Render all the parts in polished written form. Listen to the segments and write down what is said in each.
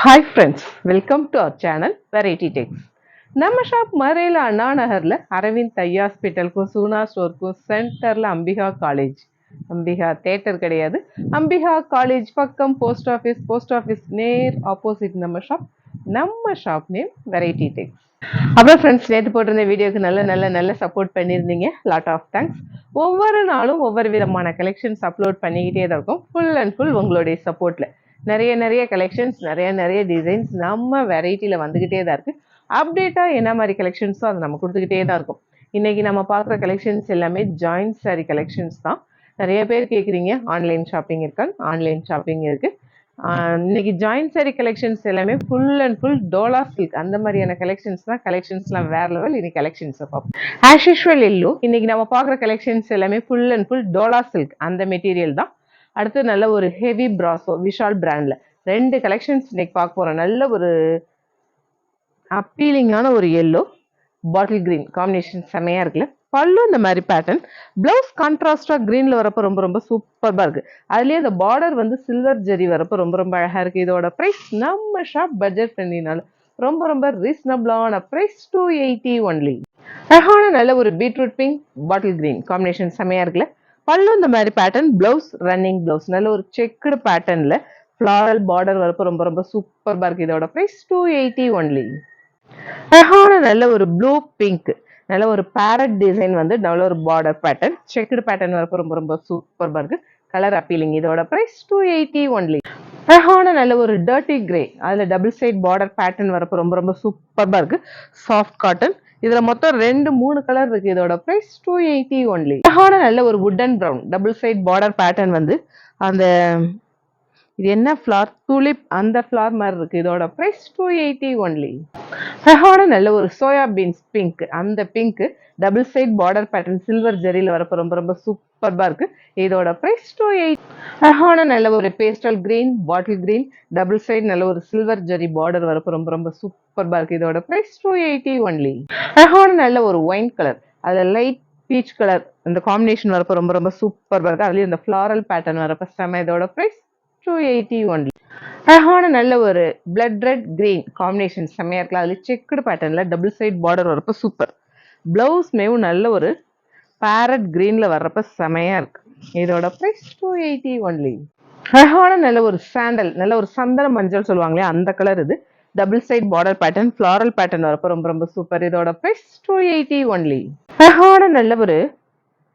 Hi friends, welcome to our channel Variety Techs. நம்ம shop மதுரையில் அண்ணா நகரில் அரவிந்த் ஐ ஹாஸ்பிட்டலுக்கும் சூனா ஸ்டோருக்கும் சென்டரில் அம்பிகா காலேஜ், அம்பிகா தேட்டர் கிடையாது, அம்பிகா காலேஜ் பக்கம் போஸ்ட் ஆஃபீஸ் நேர் ஆப்போசிட் நம்ம ஷாப் நேம் வெரைட்டி டெக்ஸ். அப்புறம் ஃப்ரெண்ட்ஸ், நேற்று போட்டிருந்த வீடியோக்கு நல்ல சப்போர்ட் பண்ணியிருந்தீங்க. Lot of thanks. ஒவ்வொரு நாளும் ஒவ்வொரு விதமான கலெக்ஷன்ஸ் அப்லோட் பண்ணிக்கிட்டே தான் இருக்கும். ஃபுல் அண்ட் ஃபுல் உங்களுடைய சப்போர்ட்டில் நிறைய கலெக்ஷன்ஸ், நிறைய டிசைன்ஸ் நம்ம வெரைட்டியில் வந்துக்கிட்டே தான் இருக்குது. அப்டேட்டாக என்ன மாதிரி கலெக்ஷன்ஸோ அதை நம்ம கொடுத்துக்கிட்டே தான் இருக்கும். இன்றைக்கி நம்ம பார்க்குற கலெக்ஷன்ஸ் எல்லாமே ஜாயின்ட் சாரி கலெக்ஷன்ஸ் தான். நிறைய பேர் கேட்குறீங்க ஆன்லைன் ஷாப்பிங் இருக்கான்னு. ஆன்லைன் ஷாப்பிங் இருக்குது. இன்னைக்கு ஜாயின்ட் சாரி கலெக்ஷன்ஸ் எல்லாமே full and full Dola silk அந்த மாதிரியான கலெக்ஷன்ஸ் தான். கலெக்ஷன்ஸ்லாம் வேற லெவல். இன்னைக்கு கலெக்ஷன்ஸை பார்ப்போம். As usual yellow. இன்னைக்கு நம்ம பார்க்குற கலெக்ஷன்ஸ் எல்லாமே full and full Dola silk அந்த மெட்டீரியல் தான். அடுத்து நல்ல ஒரு ஹெவி பிராசோ விஷால் பிராண்ட்ல 2 கலெக்ஷன்ஸ் இன்னைக்கு பார்க்க போறோம். நல்ல ஒரு அப்பீலிங்கான ஒரு எல்லோ பாட்டில் கிரீன் காம்பினேஷன் செமையா இருக்குல்ல. பல்லு இந்த மாதிரி பேட்டர்ன், பிளவுஸ் கான்ட்ராஸ்டா கிரீன்ல வரப்ப ரொம்ப சூப்பர்பா இருக்கு. அதுலயே அந்த பார்டர் வந்து சில்வர் ஜெரி வரப்ப ரொம்ப அழகா இருக்கு. இதோட பிரைஸ் நம்ம ஷாப் பட்ஜெட் ஃப்ரெண்ட்லினால ரொம்ப ரீசனபிளான பிரைஸ் 280 ஒன்லி. அழகான நல்ல ஒரு beetroot pink bottle green combination செமையா இருக்குல்ல. பல்லு இந்த மாதிரி பேட்டர்ன், பிளவுஸ் ரன்னிங் பிளவுஸ் நல்ல ஒரு செக்குடு பேட்டர்ன்ல ஃபிளாரல் பார்டர் வரப்ப ரொம்ப சூப்பர்பா இருக்கு. இதோட பிரைஸ் 280 ஒன்லி. அழகான நல்ல ஒரு ப்ளூ பிங்க் நல்ல ஒரு பேரட் டிசைன் வந்து நல்ல ஒரு பார்டர் பேட்டர்ன், செக்குடு பேட்டர்ன் வரப்ப ரொம்ப சூப்பர்பா இருக்கு. Colour appealing. இதோட பிரைஸ் 280 ஒன்லி. அழகான நல்ல ஒரு டர்ட்டி கிரே, அதுல டபுள் சைட் பார்டர் பேட்டர்ன் வரப்ப ரொம்ப சூப்பர்பா இருக்கு. Soft cotton. இதுல மொத்தம் 2-3 கலர் இருக்கு. இதோட பிரைஸ் 280 ஒன்லி. அழகான நல்ல ஒரு wooden brown double side border pattern வந்து அந்த இது என்ன ஃபிளார், துலிப் அந்த ஃபிளார் மாதிரி இருக்கு. இதோட பிரைஸ் 280 ஒன்லி. அழகான நல்ல ஒரு சோயா பீன்ஸ் பிங்க், அந்த pink double side border pattern silver ஜெரியில வரப்ப ரொம்ப சூப்பர்பா இருக்கு. இதோட பிரைஸ் 280. அழகான நல்ல ஒரு pastel green bottle green double side நல்ல ஒரு சில்வர் ஜெரி பார்டர் வரப்ப ரொம்ப சூப்பர்பா இருக்கு. இதோட பிரைஸ் 280 ஒன்லி. அழகான நல்ல ஒரு ஒயின் கலர், அதுல லைட் பீச் கலர் அந்த காம்பினேஷன் வரப்ப ரொம்ப சூப்பர்பா இருக்கு. அதுலயும் இந்த ஃபிளாரல் பேட்டர்ன் வரப்ப செம. இதோட பிரைஸ் 280 ஒன்லி. அழகான நல்ல ஒரு பிளட் ரெட் கிரீன் காம்பினேஷன் செம்மையா இருக்கலாம். அதுல செக்குடு பேட்டர்ன்ல டபுள் சைட் பார்டர் வரப்ப சூப்பர். பிளவுஸ் மேவும் நல்ல ஒரு பேரட் கிரீன்ல வர்றப்ப செமையா இருக்கு. இதோட பிரைஸ் 280 ஒன்லி. அழகான நல்ல ஒரு சாண்டல், நல்ல ஒரு சந்தன மஞ்சள் சொல்லுவாங்களே அந்த கலர். இது double side border pattern floral pattern வரப்ப ரொம்ப சூப்பர். இதோட பிரைஸ் 280 ஒன்லி. அழகான நல்ல ஒரு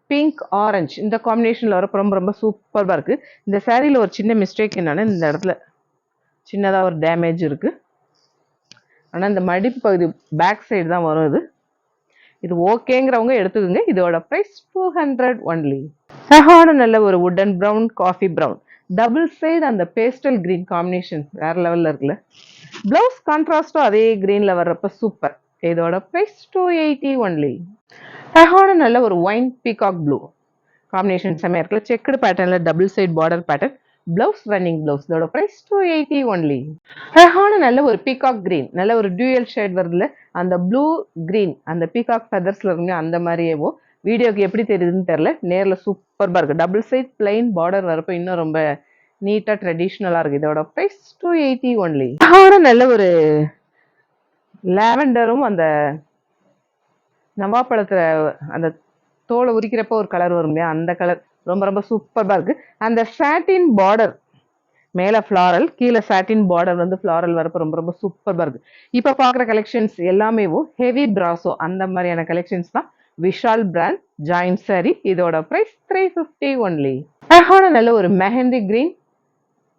பிங்க் ஆரஞ்சு இந்த காம்பினேஷன்ல வரப்ப ரொம்ப சூப்பர்பா இருக்கு. இந்த சாரீல ஒரு சின்ன மிஸ்டேக் என்னன்னா, இந்த இடத்துல சின்னதா ஒரு டேமேஜ் இருக்கு. ஆனா இந்த மடிப்பு பகுதி பேக் சைடு தான் வரும். இது ஓகேங்கிறவங்க எடுத்துக்கோங்க. இதோட பிரைஸ் 200 ஒன்லி. அழகான நல்ல ஒரு wooden brown coffee brown double side அந்த பேஸ்டல் கிரீன் காம்பினேஷன் வேற லெவல்ல இருக்குல்ல. பிளவுஸ் கான்ட்ராஸ்டும் அதே கிரீன்ல வர்றப்ப சூப்பர். இதோட பிரைஸ் 280 ஒன்லி. அழகான நல்ல ஒரு ஒயின் பீகாக் ப்ளூ காம்பினேஷன் செம்மையா இருக்குல்ல. செக்குடு பேட்டர்ன்ல double side border pattern, blouse running blouse. இதோட பிரைஸ் 280 ஒன்லி. அழகான நல்ல ஒரு பீகாக் கிரீன் நல்ல ஒரு டியூயல் ஷேட் வருதுல, அந்த ப்ளூ கிரீன் அந்த பீகாக் ஃபெதர்ஸ்ல இருங்க அந்த மாதிரியேவோ. வீடியோக்கு எப்படி தெரியுதுன்னு தெரியல, நேர்ல சூப்பர்பா இருக்கு. டபுள் சைட் பிளைன் பார்டர் வரப்ப இன்னும் ரொம்ப நீட்டா ட்ரெடிஷ்னலா இருக்கு. இதோட பிரைஸ் 280 ஒன்லி. அழகான நல்ல ஒரு லாவெண்டரும் அந்த நவாப்பழத்துல அந்த தோலை உரிக்கிறப்ப ஒரு கலர் வரும் இல்லையா, அந்த கலர் ரொம்ப சூப்பர்பா இருக்கு. அந்த சாட்டின் பார்டர் மேல ஃபிளாரல், கீழே சாட்டின் பார்டர் வந்து ஃபிளாரல் வரப்ப ரொம்ப சூப்பர்பா இருக்கு. இப்ப பாக்குற கலெக்ஷன்ஸ் எல்லாமே ஹெவி பிராசோ அந்த மாதிரியான கலெக்ஷன்ஸ் தான். Vishal brand joint sari. இதோட பிரைஸ் 350 ஒன்லி. அழகான நல்ல ஒரு மெஹந்தி கிரீன்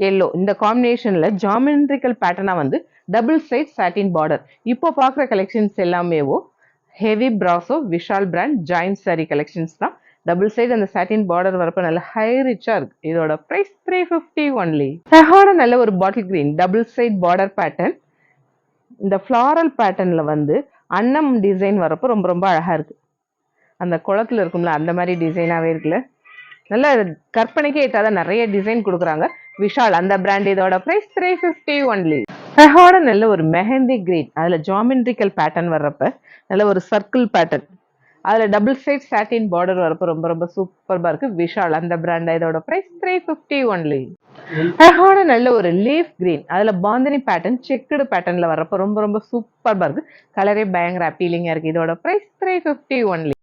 எல்லோ இந்த காம்பினேஷன்ல ஜாமெட்ரிக்கல் பேட்டர்னா வந்து டபுள் சைட் சாட்டின் பார்டர். இப்போ பாக்குற கலெக்ஷன்ஸ் எல்லாமே ஹெவி பிராசோ Vishal brand joint sari collections தான். டபுள் சைடு அந்த சாட்டின் பார்டர் வரப்ப நல்ல ஹை ரிச்சா இருக்கு. இதோட பிரைஸ் 350 ஒன்லி. அழகான நல்ல ஒரு bottle green double side border pattern, இந்த ஃபிளாரல் பேட்டர்ன்ல வந்து அன்னம் டிசைன் வரப்ப ரொம்ப அழகா இருக்கு. அந்த குளத்துல இருக்கும்ல அந்த மாதிரி டிசைனாவே இருக்குல்ல. நல்ல கற்பனைக்கே ஏற்றாத நிறைய டிசைன் கொடுக்குறாங்க விஷால் அந்த பிராண்ட். இதோட பிரைஸ் 350 ஒன்லி. அழகான நல்ல ஒரு மெஹந்தி கிரீன், அதுல ஜாமெட்ரிக்கல் பேட்டர்ன் வர்றப்ப நல்ல ஒரு சர்க்கிள் பேட்டர்ன், அதுல டபுள் சைட் சாட்டின் பார்டர் வரப்ப ரொம்ப சூப்பர்பா இருக்கு. விஷால் அந்த பிராண்ட். இதோட பிரைஸ் 350 ஒன்லி. அழகான நல்ல ஒரு லீஃப் கிரீன், அதுல பாந்தினி பேட்டர்ன் செக்குடு பேட்டர்ன்ல வரப்ப ரொம்ப ரொம்ப சூப்பர்பா இருக்கு. கலரே பயங்கர அப்பீலிங்கா இருக்கு. இதோட பிரைஸ் 350 ஒன்லி.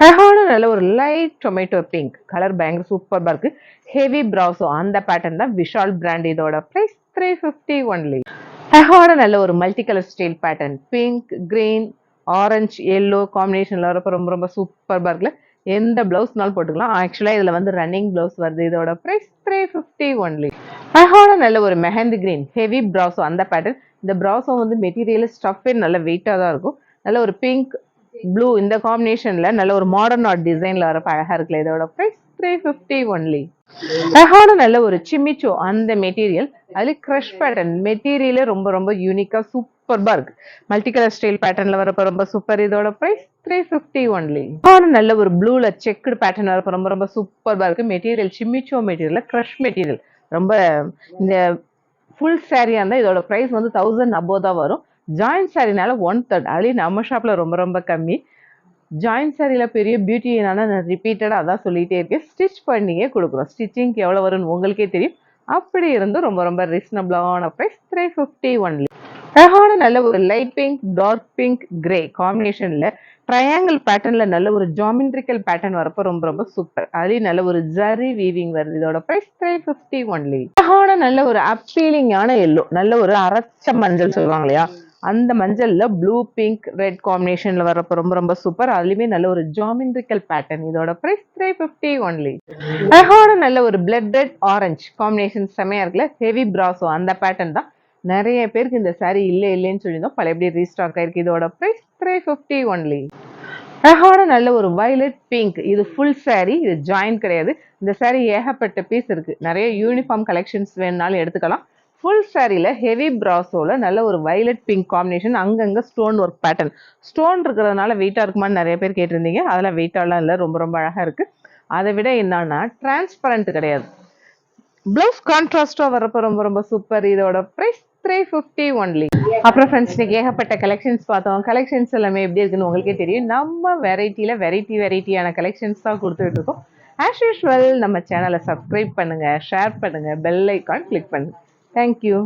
அழகான நல்ல ஒரு லைட் டொமேட்டோ பிங்க் கலர் பயங்கர சூப்பர்பா இருக்கு. ஹெவி பிராசோ அந்த பேட்டர்ன் தான் விஷால் பிராண்ட். இதோட பிரைஸ் 350 ஒன்லி. அழகான நல்ல ஒரு multi colour style pattern pink, green, orange, yellow காம்பினேஷன்ல வரப்ப ரொம்ப ரொம்ப சூப்பர்பா இருக்குல்ல. எந்த பிளவுஸ்னாலும் போட்டுக்கலாம். ஆக்சுவலா இதுல வந்து ரன்னிங் பிளவுஸ் வருது. இதோட பிரைஸ் 350 ஒன்லி. அழகான நல்ல ஒரு மெஹந்தி கிரீன் ஹெவி பிராசோ அந்த பேட்டர்ன். இந்த பிராசோ வந்து மெட்டீரியல் ஸ்டஃபே நல்ல வெயிட்டா தான் இருக்கும். நல்ல ஒரு பிங்க் ப்ளூ இந்த காம்பினேஷன்ல நல்ல ஒரு மாடர்ன் ஆர்ட் டிசைன்ல வரப்ப அழகா இருக்குல்ல. இதோட பிரைஸ் 350 ஒன்லி. அழகான நல்ல ஒரு சிமிச்சோ அந்த மெட்டீரியல், அதுல கிரஷ் பேட்டர்ன் மெட்டீரியலே ரொம்ப ரொம்ப யூனிக்கா சூப்பர்பா இருக்கு. மல்டி கலர் ஸ்டைல் பேட்டர்ன்ல வரப்ப ரொம்ப சூப்பர். இதோட பிரைஸ் 350 ஒன்லி. அழகான நல்ல ஒரு ப்ளூல செக்குடு பேட்டர்ன் வரப்ப ரொம்ப ரொம்ப சூப்பர்பா இருக்கு. மெட்டீரியல் சிமிச்சோ மெட்டீரியல் கிரஷ் மெட்டீரியல் ரொம்ப இந்த ஃபுல் சாரியா இருந்தா இதோட பிரைஸ் வந்து 1000 அபோவ் தான் வரும். ஜாயிண்ட் சாரினால 1/3, அதுலயும் நம்ம ஷாப்ல ரொம்ப ரொம்ப கம்மி. ஜாயிண்ட் சாரியில பெரிய பியூட்டி என்னன்னா, நான் ரிப்பீட்டடா அதான் சொல்லிட்டே இருக்கேன். ஸ்டிச் பண்ணியே குடுக்குறோம். ஸ்டிச்சிங்க்கு எவ்வளவு வரும்னு உங்களுக்கே தெரியும். அப்படி இருந்தும் ரொம்ப ரொம்ப ரீசனபிளான பிரைஸ் 350 ஒன்லி. அழகான நல்ல ஒரு light pink, dark pink, grey காம்பினேஷன்ல ட்ரையாங்கிள் பேட்டர்ன்ல நல்ல ஒரு ஜாமெட்ரிக்கல் பேட்டர்ன் வரப்ப ரொம்ப ரொம்ப சூப்பர். அதுலயும் நல்ல ஒரு ஜரி வீவிங் வருது. இதோட பிரைஸ் 350 ஒன்லி. அழகான நல்ல ஒரு அப்பீலிங்கான எல்லோ, நல்ல ஒரு அரைச்ச மஞ்சள் சொல்லுவாங்க இல்லையா, அந்த மஞ்சள்ல ப்ளூ பிங்க் ரெட் காம்பினேஷன்ல வரப்ப ரொம்ப ரொம்ப சூப்பர். அதுலயுமே நல்ல ஒரு ஜாமெட்ரிக்கல் பேட்டர்ன். இதோட பிரைஸ் 350 ஒன்லி. அழகான நல்ல ஒரு பிளட் ரெட் ஆரஞ்சு காம்பினேஷன் செமையா இருக்குல்ல. ஹெவி பிராசோ அந்த பேட்டர்ன் தான். நிறைய பேருக்கு இந்த சாரி இல்லைன்னு சொல்லியிருந்தோம். பழையபடி ரீஸ்டாக் ஆயிருக்கு. இதோட பிரைஸ் 350 ஒன்லி. அழகான நல்ல ஒரு வயலட் பிங்க், இது ஃபுல் சாரி, இது ஜாயின் கிடையாது. இந்த சாரி ஏகப்பட்ட பீஸ் இருக்கு. நிறைய யூனிஃபார்ம் கலெக்ஷன்ஸ் வேணுனாலும் எடுத்துக்கலாம். ஃபுல் சாரியில ஹெவி பிராசோல நல்ல ஒரு வயலட் பிங்க் காம்பினேஷன், அங்கங்க ஸ்டோன் ஒர்க் பேட்டர்ன். ஸ்டோன் இருக்கிறதுனால வெயிட்டா இருக்குமான்னு நிறைய பேர் கேட்டிருந்தீங்க. அதெல்லாம் வெயிட்டாலாம் இல்லை, ரொம்ப ரொம்ப அழகா இருக்கு. அதை விட என்னன்னா டிரான்ஸ்பரண்ட் கிடையாது. பிளவுஸ் கான்ட்ராஸ்டா வரப்ப ரொம்ப ரொம்ப சூப்பர். இதோட பிரைஸ் 350 ஒன்லி. அப்புறம் ஃப்ரெண்ட்ஸ், இன்னைக்கு ஏகப்பட்ட கலெக்ஷன்ஸ் பார்த்தோம். கலெக்ஷன்ஸ் எல்லாமே எப்படி இருக்குன்னு உங்களுக்கே தெரியும். நம்ம வெரைட்டியான கலெக்ஷன்ஸ் தான் கொடுத்துட்டு இருக்கோம். ஆஸ் யூஷுவல் நம்ம சேனலை சப்ஸ்கிரைப் பண்ணுங்க, ஷேர் பண்ணுங்க, பெல் ஐக்கான் கிளிக் பண்ணுங்க. தேங்க்யூ.